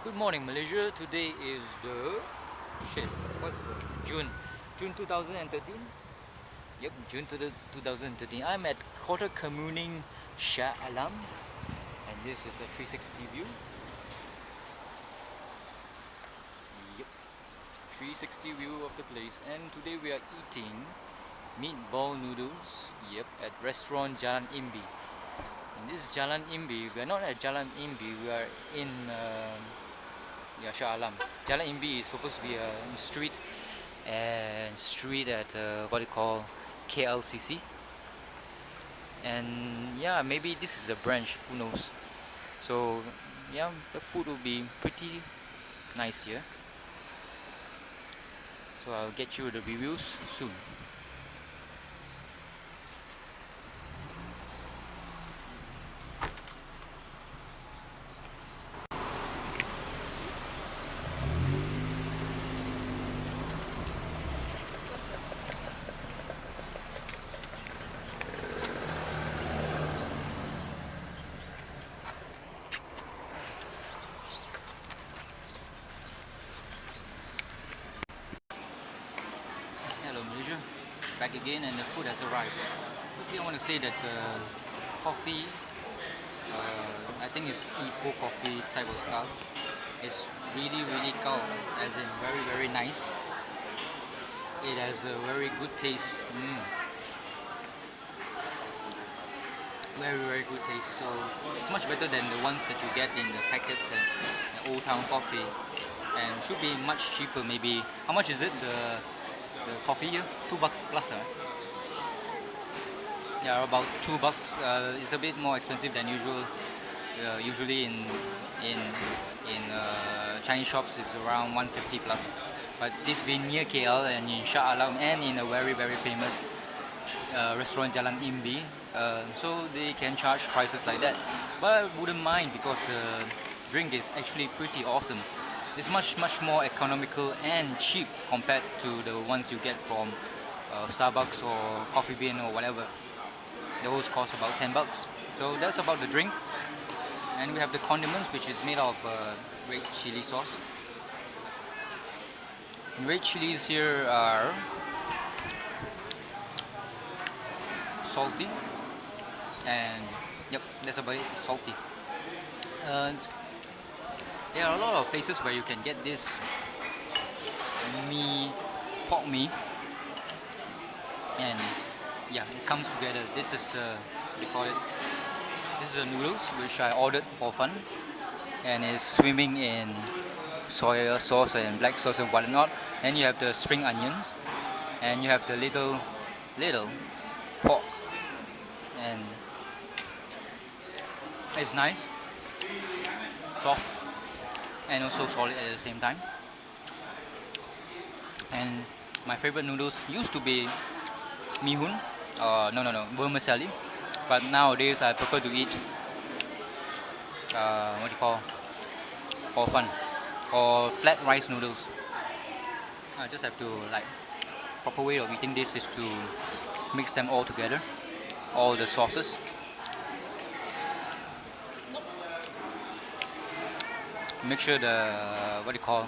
Good morning, Malaysia. Today is the what's the June 2013. Yep, June to the 2013. I'm at Kota Kemuning, Shah Alam, and this is a 360 view. Yep, 360 view of the place. And today we are eating meatball noodles. Yep, at Restoran Jalan Imbi. In this Jalan Imbi, we are not at Jalan Imbi. We are in Shah Alam. Jalan Imbi is supposed to be a street at what you call KLCC. And yeah, maybe this is a branch. Who knows? So yeah, the food will be pretty nice here. So I'll get you the reviews soon. Hello Malaysia, back again, and the food has arrived. Firstly, I want to say that the coffee, I think it's Ipoh coffee type of style. It's really cold, as in very nice. It has a very good taste. Very good taste. So it's much better than the ones that you get in the packets and Old Town Coffee, and should be much cheaper. Maybe how much is it? The coffee here, $2 plus. Yeah, about $2. It's a bit more expensive than usual. Usually in Chinese shops it's around 150 plus. But this being near KL and in Shah Alam and in a very famous restaurant Jalan Imbi, so they can charge prices like that. But I wouldn't mind because the drink is actually pretty awesome. It's much more economical and cheap compared to the ones you get from Starbucks or Coffee Bean or whatever. Those cost about $10. So that's about the drink. And we have the condiments, which is made of red chili sauce. And red chilies here are salty, and yep, that's about it. Salty. There are a lot of places where you can get this pork mee, and yeah, it comes together. This is this is the noodles which I ordered for fun, and is swimming in soy sauce and black sauce and whatnot. Then you have the spring onions, and you have the little pork, and it's nice, soft, and also solid at the same time. And my favorite noodles used to be mihun, no, vermicelli, but nowadays I prefer to eat what do you call, hor fun or flat rice noodles. I just have to, like, proper way of eating this is to mix them all together, all the sauces. Make sure the what do you call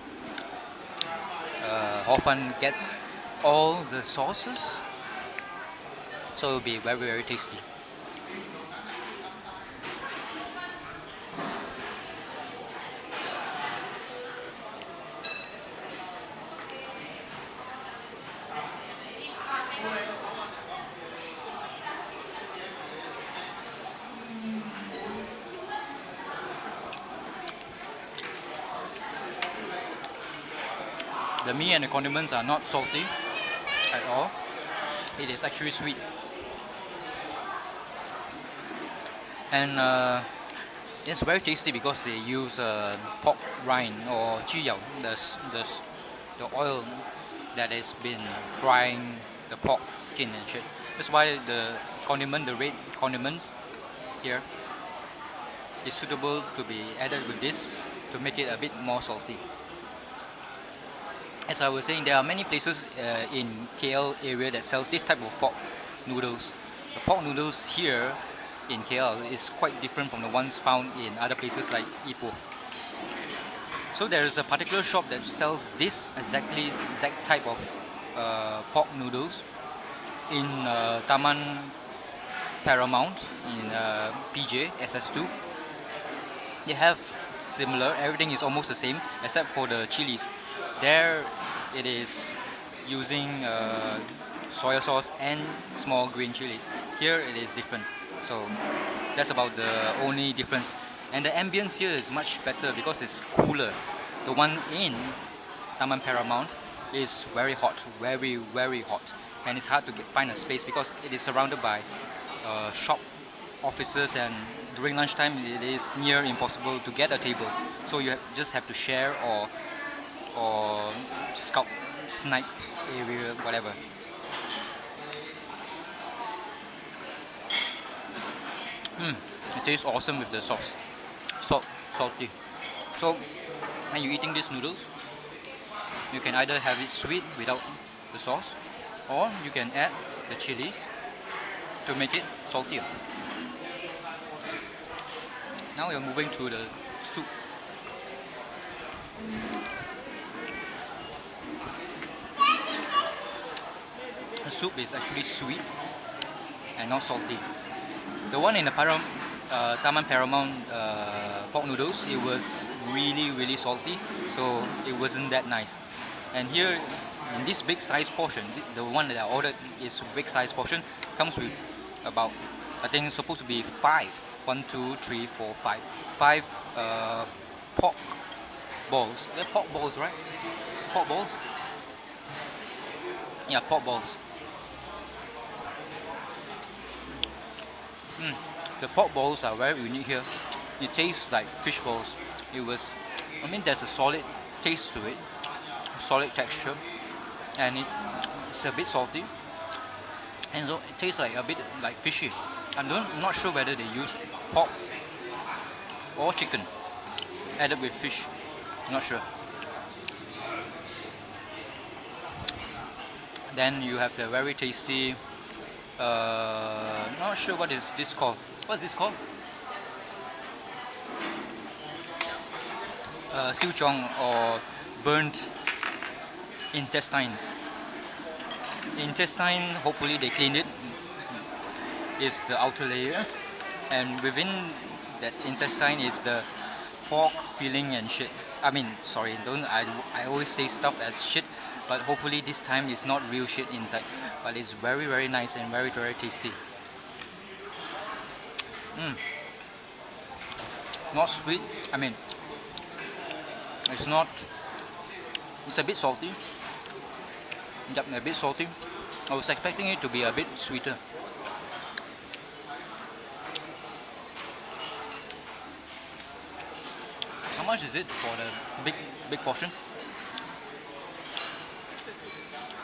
hor fun gets all the sauces, so it'll be very tasty. The meat and the condiments are not salty at all. It is actually sweet. And it's very tasty because they use pork rind or jiao, the oil that has been frying the pork skin and shit. That's why the red condiments here is suitable to be added with this to make it a bit more salty. As I was saying, there are many places in KL area that sells this type of pork noodles. The pork noodles here in KL is quite different from the ones found in other places like Ipoh. So there is a particular shop that sells this exact type of pork noodles in Taman Paramount in PJ SS2. They have similar, everything is almost the same except for the chilies. There it is using soya sauce and small green chilies. Here it is different. So that's about the only difference. And the ambience here is much better because it's cooler. The one in Taman Paramount is very hot, very hot. And it's hard to find a space because it is surrounded by shop offices, and during lunchtime it is near impossible to get a table. So you just have to share or snipe area, whatever. It tastes awesome with the sauce. Salty. So when you're eating these noodles, you can either have it sweet without the sauce, or you can add the chilies to make it saltier. Now we are moving to the soup. The soup is actually sweet and not salty. The one in the Taman Paramount pork noodles, it was really salty, so it wasn't that nice. And here, in this big size portion, the one that I ordered is big size portion, comes with about, I think it's supposed to be 5. 1, 2, 3, 4, 5. 5 pork balls. They're pork balls, right? Pork balls? Yeah, pork balls. The pork balls are very unique here. It tastes like fish balls. There's a solid taste to it, solid texture, and it's a bit salty, and so it tastes like a bit like fishy. I'm not sure whether they use pork or chicken added with fish. Not sure. Then you have the very tasty. Not sure what is this called. What's this called? Siuchong, or burnt intestines. The intestine, hopefully they cleaned it, is the outer layer, and within that intestine is the pork filling and shit. I always say stuff as shit, but hopefully this time it's not real shit inside, but it's very nice and very tasty. Not sweet. It's a bit salty. Yep, a bit salty. I was expecting it to be a bit sweeter. How much is it for the big portion?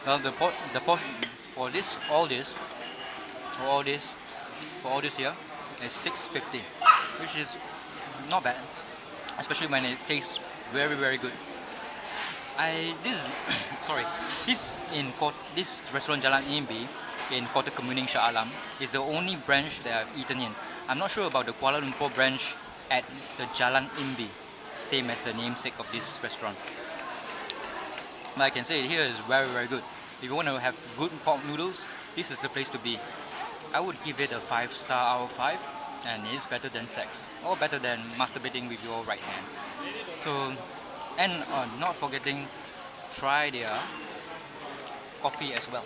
Well, the portion for all this here is 650, which is not bad, especially when it tastes very good. This Restoran Jalan Imbi in Kota Kemuning, Shah Alam is the only branch that I've eaten in. I'm not sure about the Kuala Lumpur branch at the Jalan Imbi, same as the namesake of this restaurant. But I can say it here is very good. If you want to have good pork noodles, this is the place to be. I would give it a 5-star out of 5, and it's better than sex, or better than masturbating with your right hand. So, and not forgetting, try their coffee as well.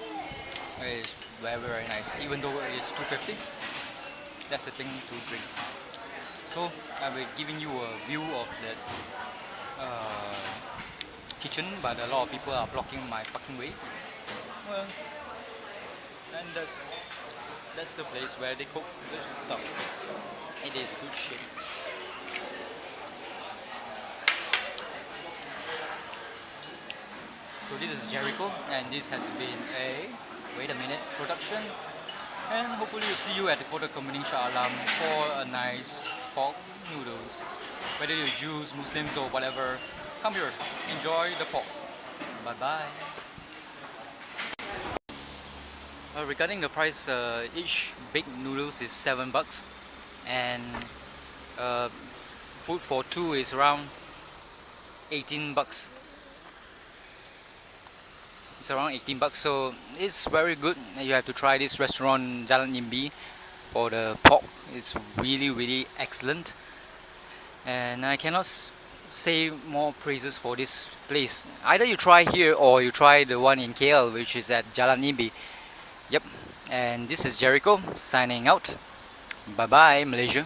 It's very nice, even though it's 250. That's the thing to drink. So I'll be giving you a view of that kitchen, but a lot of people are blocking my fucking way. Well, and that's the place where they cook delicious stuff. It is good shit. So this is Gerryko, and this has been a production, and hopefully we'll see you at the Kota Kemuning Shah Alam for a nice pork noodles. Whether you're Jews, Muslims, or whatever, come here, enjoy the pork. Bye bye. Regarding the price, each big noodles is $7, and food for two is around 18 bucks. It's around 18 bucks, so it's very good. You have to try this restaurant Jalan Imbi for the pork. It's really excellent, and I cannot say more praises for this place. Either you try here or you try the one in KL, which is at Jalan Imbi. Yep. And this is Gerryko signing out. Bye bye, Malaysia.